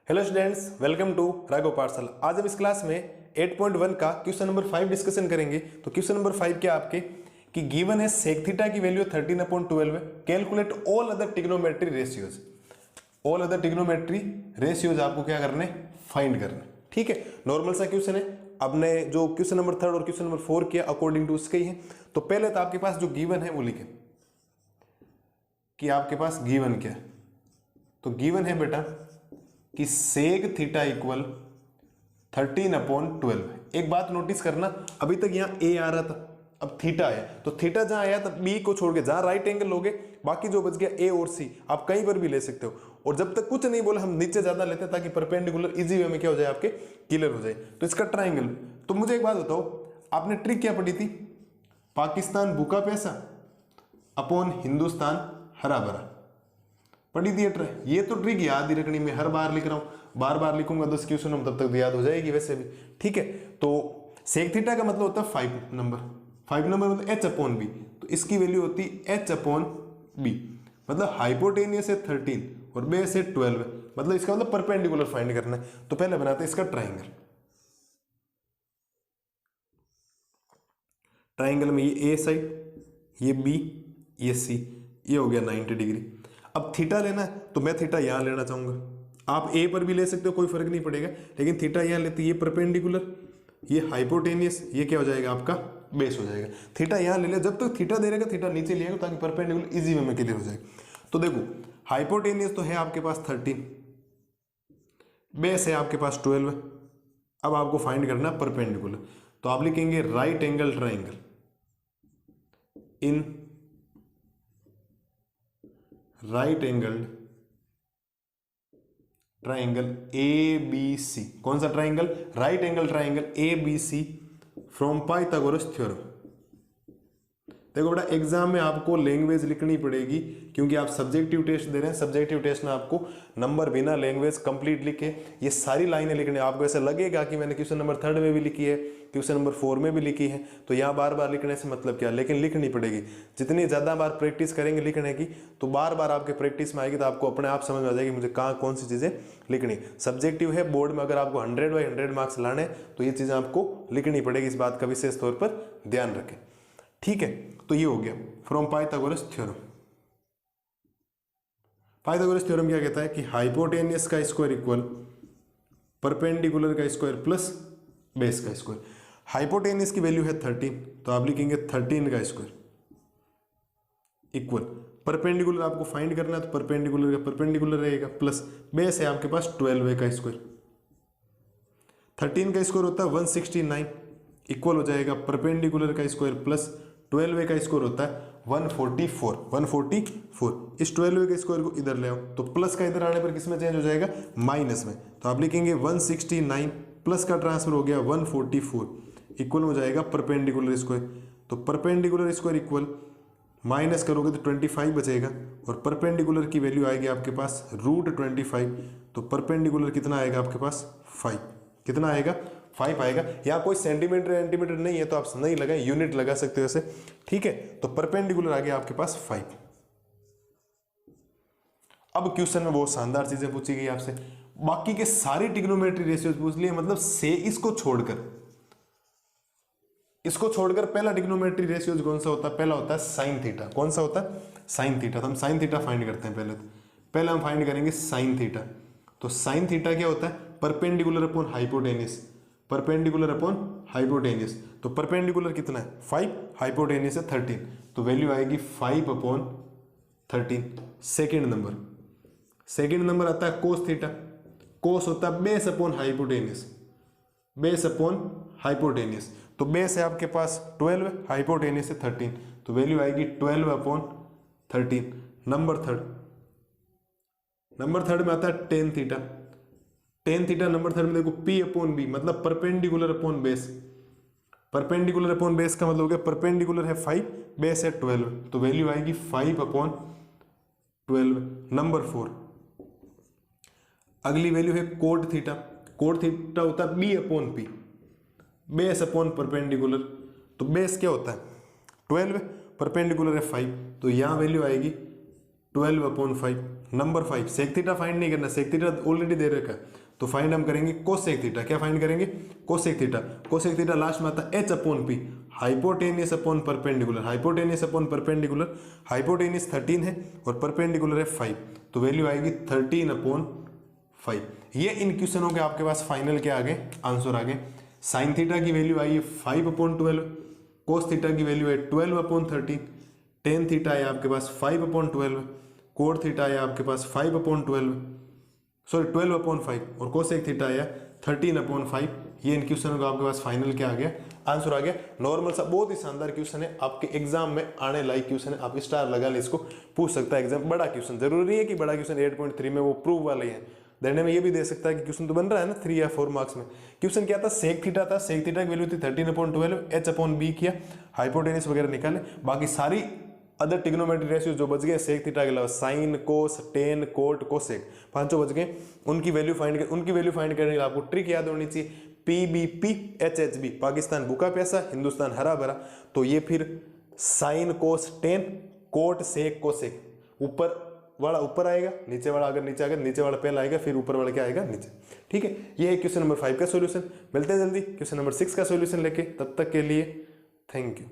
Hello students, welcome to Raghav Pathshala. आज हम इस क्लास में 8.1 का क्वेश्चन नंबर 5 डिस्कशन करेंगे। तो क्वेश्चन नंबर 5 क्या आपके कि गिवन है सेक थीटा की वैल्यू 13/12 है, calculate all other trigonometry ratios. All other trigonometry ratios आपको क्या करने, फाइंड करने। ठीक है, नॉर्मल सा क्वेश्चन है। आपने जो क्वेश्चन नंबर 3 और क्वेश्चन नंबर 4 किया अकॉर्डिंग टू उसके ही है। तो पहले तो आपके पास जो गिवन है वो लिखे कि आपके पास गिवन क्या है। तो गिवन है बेटा कि सेक थीटा इक्वल 13/12। एक बात नोटिस करना, अभी तक यहां ए आ रहा था, अब थीटा है। तो थीटा जहां आया तब बी को छोड़ के जहां राइट एंगल लोगे, बाकी जो बच गया ए और सी आप कहीं पर भी ले सकते हो। और जब तक कुछ नहीं बोला हम नीचे ज्यादा लेते हैं ताकि परपेंडिकुलर इजी वे में क्या हो जाए, आपके क्लियर हो जाए। तो इसका ट्राइंगल। तो मुझे एक बात बताओ, आपने ट्रिक क्या पढ़ी थी? पाकिस्तान भूखा प्यासा अपॉन हिंदुस्तान हरा भरा पढ़ी थी। ये तो ट्रिक याद ही रखनी, मैं हर बार लिख रहा हूं, बार बार लिखूंगा 10 क्वेश्चन हम तब तक याद हो जाएगी वैसे भी। ठीक है, तो सेक थीटा का मतलब होता है 5 नंबर। 5 नंबर मतलब h/b। तो इसकी वैल्यू होती है h/b। मतलब हाइपोटेनियस है 13 और बेस है 12, मतलब इसका मतलब परपेंडिकुलर फाइंड करना है। तो पहले बनाते हैं इसका ट्राइंगल। ट्राइंगल में ये ए साइड, ये बी, ये सी, ये हो गया 90 डिग्री। अब थीटा लेना है तो मैं थीटा यहां लेना चाहूंगा। आप ए पर भी ले सकते हो, कोई फर्क नहीं पड़ेगा, लेकिन थीटा यहां लेते, ये परपेंडिकुलर, ये हाइपोटेनियस, ये क्या हो जाएगा आपका बेस हो जाएगा। थीटा यहां ले लिया, जब तक थीटा दे रहेगा थीटा नीचे लिएगा ताकि परपेंडिकुलर इजी वे में क्लियर हो जाए। तो देखो हाइपोटेनियस तो है आपके पास 13, बेस है आपके पास 12। अब आपको फाइंड करना परपेंडिकुलर। तो आप लिखेंगे right angle triangle in right angle triangle A B C. कौन सा triangle? Right angle triangle A B C from Pythagoras theorem. देखो बेटा, एग्जाम में आपको लैंग्वेज लिखनी पड़ेगी क्योंकि आप सब्जेक्टिव टेस्ट दे रहे हैं। सब्जेक्टिव टेस्ट में आपको नंबर बिना लैंग्वेज कंप्लीट लिखे ये सारी लाइनें लिखनी। आपको ऐसा लगेगा कि मैंने क्वेश्चन नंबर 3 में भी लिखी है, क्वेश्चन नंबर 4 में भी लिखी है, तो यहाँ बार बार लिखने से मतलब क्या, लेकिन लिखनी पड़ेगी। जितनी ज्यादा बार प्रैक्टिस करेंगे लिखने की तो बार बार आपके प्रैक्टिस में आएगी, तो आपको अपने आप समझ में आ जाएगी मुझे कहाँ कौन सी चीजें लिखनी। सब्जेक्टिव है, बोर्ड में अगर आपको 100/100 मार्क्स लाने तो ये चीजें आपको लिखनी पड़ेगी। इस बात का विशेष तौर पर ध्यान रखें। ठीक है, तो ये हो गया from Pythagoras theorem. Pythagoras theorem क्या कहता है कि हाइपोटेनियस का स्क्वायर इक्वल परपेंडिकुलर का स्क्वायर प्लस बेस का स्क्वायर। हाइपोटेनियस की वैल्यू है 13, तो आप लिखेंगे 13 का स्क्वायर इक्वल परपेंडिकुलर आपको फाइंड करना है, तो परपेंडिकुलर का परपेंडिकुलर रहेगा प्लस बेस है आपके पास 12 का स्क्वायर। 13 का स्क्वायर होता है 169 इक्वल हो जाएगा परपेंडिकुलर का स्क्वायर प्लस 12 का स्क्वायर होता है 144। इस 12 के स्क्वायर को इधर ले आओ तो प्लस का इधर आने पर किस में चेंज हो जाएगा, माइनस में। तो आप लिखेंगे 169 प्लस का ट्रांसफर हो गया 144 इक्वल हो जाएगा परपेंडिकुलर स्क्वायर। तो परपेंडिकुलर स्क्वायर इक्वल माइनस करोगे तो 25 बचेगा और परपेंडिकुलर की वैल्यू आएगी आपके पास √25। तो परपेंडिकुलर कितना आएगा आपके पास 5। कितना आएगा 5 आएगा। यहाँ कोई सेंटीमीटर नहीं है तो आप नहीं लगाए, यूनिट लगा सकते हो ऐसे। ठीक है, तो परपेंडिकुलर आ गया आपके पास 5। अब क्वेश्चन में बहुत शानदार चीजें पूछी गई आपसे, बाकी के सारी ट्रिग्नोमेट्री रेशियोज पूछ लिए, मतलब से इसको छोड़कर पहला ट्रिग्नोमेट्री रेशियोज कौन सा होता है? पहला होता है साइन थीटा। कौन सा होता है? Sine theta. तो हम साइन थीटा फाइंड करते हैं। पहले हम फाइंड करेंगे साइन थीटा। तो साइन थीटा क्या होता है? Perpendicular upon hypotenuse. Perpendicular upon hypotenuse. तो परपेंडिकुलर कितना है 5, हाइपोटेनियस है 13, तो वैल्यू आएगी 5/13। सेकेंड नंबर आता है कोस थीटा। कोस होता है बेस अपॉन हाइपोटेनियस। तो बेस है आपके पास 12, हाइपोटेनियस है 13, तो वैल्यू आएगी 12/13। नंबर थर्ड में आता है टेन थीटा। नंबर थर्ड में देखो P/B मतलब perpendicular upon base. Perpendicular upon base का मतलब हो गया परपेंडिकुलर है 5, बेस है 12, तो वैल्यू आएगी 5/12। नंबर 4 अगली वैल्यू है कोट थीटा। कोट थीटा होता है B/P, बेस अपॉन परपेंडिकुलर। तो बेस क्या होता है 12, परपेंडिकुलर है 5, तो यहां वैल्यू आएगी 12/5। नंबर 5 सेक थीटा फाइंड नहीं करना, सेक थीटा ऑलरेडी दे रखा है, तो फाइंड हम करेंगे कोसेक थीटा। क्या फाइंड करेंगे? Cosec theta. Cosec theta last में आता है h upon p, hypotenuse upon perpendicular. Hypotenuse upon perpendicular, hypotenuse 13 है और परपेंडिकुलर है 5, तो वैल्यू आएगी 13 अपॉन 5। ये इन क्वेश्चनों के आपके पास फाइनल के आगे आंसर आ गए। साइन थीटा की वैल्यू आई है 5 अपॉन 12, कोस थीटा की वैल्यू है 12 अपॉन 13, टेन थीटा है आपके पास 5 अपॉन 12, कोड थीटा है आपके पास 5 अपॉन 12, सॉरी 12 अपॉन 5, और कोसेक थीटा है 13 अपॉन 5। ये इन क्वेश्चनों का आपके पास फाइनल क्या आ गया? आंसर आ गया। नॉर्मल सा बहुत ही शानदार क्वेश्चन है, आपके एग्जाम में आने लायक क्वेश्चन है, आप स्टार लगा ले, इसको पूछ सकता है एग्जाम। बड़ा क्वेश्चन जरूरी है कि बड़ा क्वेश्चन 8.3 में वो प्रूव वाले हैं, देने में ये भी दे सकता है कि क्वेश्चन तो बन रहा है ना 3 या 4 मार्क्स में। क्वेश्चन क्या था? सेक थीटा था, सेक थीटा की वैल्यू थी 13 अपॉन 12, h अपॉन b किया, हाइपोटेनियस वगैरह निकाले, बाकी सारी अदर ट्रिग्नोमेट्री रेशियो जो बच गए सेक थीटा के अलावा साइन, कोस, टेन, कोट, कोसेक, पांचों बच गए, उनकी वैल्यू फाइंड करने के लिए आपको ट्रिक याद होनी चाहिए, PBP HHB, पाकिस्तान भूखा प्यासा, हिंदुस्तान हरा भरा। तो ये फिर साइन, कोस, टेन, कोट, सेक, कोसेक, ऊपर वाला ऊपर आएगा, नीचे वाला अगर नीचे आएगा, नीचे वाला पहला आएगा, फिर ऊपर वाला क्या आएगा? नीचे। ठीक है, ये है क्वेश्चन नंबर 5 का सॉल्यूशन। मिलते हैं जल्दी क्वेश्चन नंबर 6 का सॉल्यूशन लेके, तब तक के लिए थैंक यू।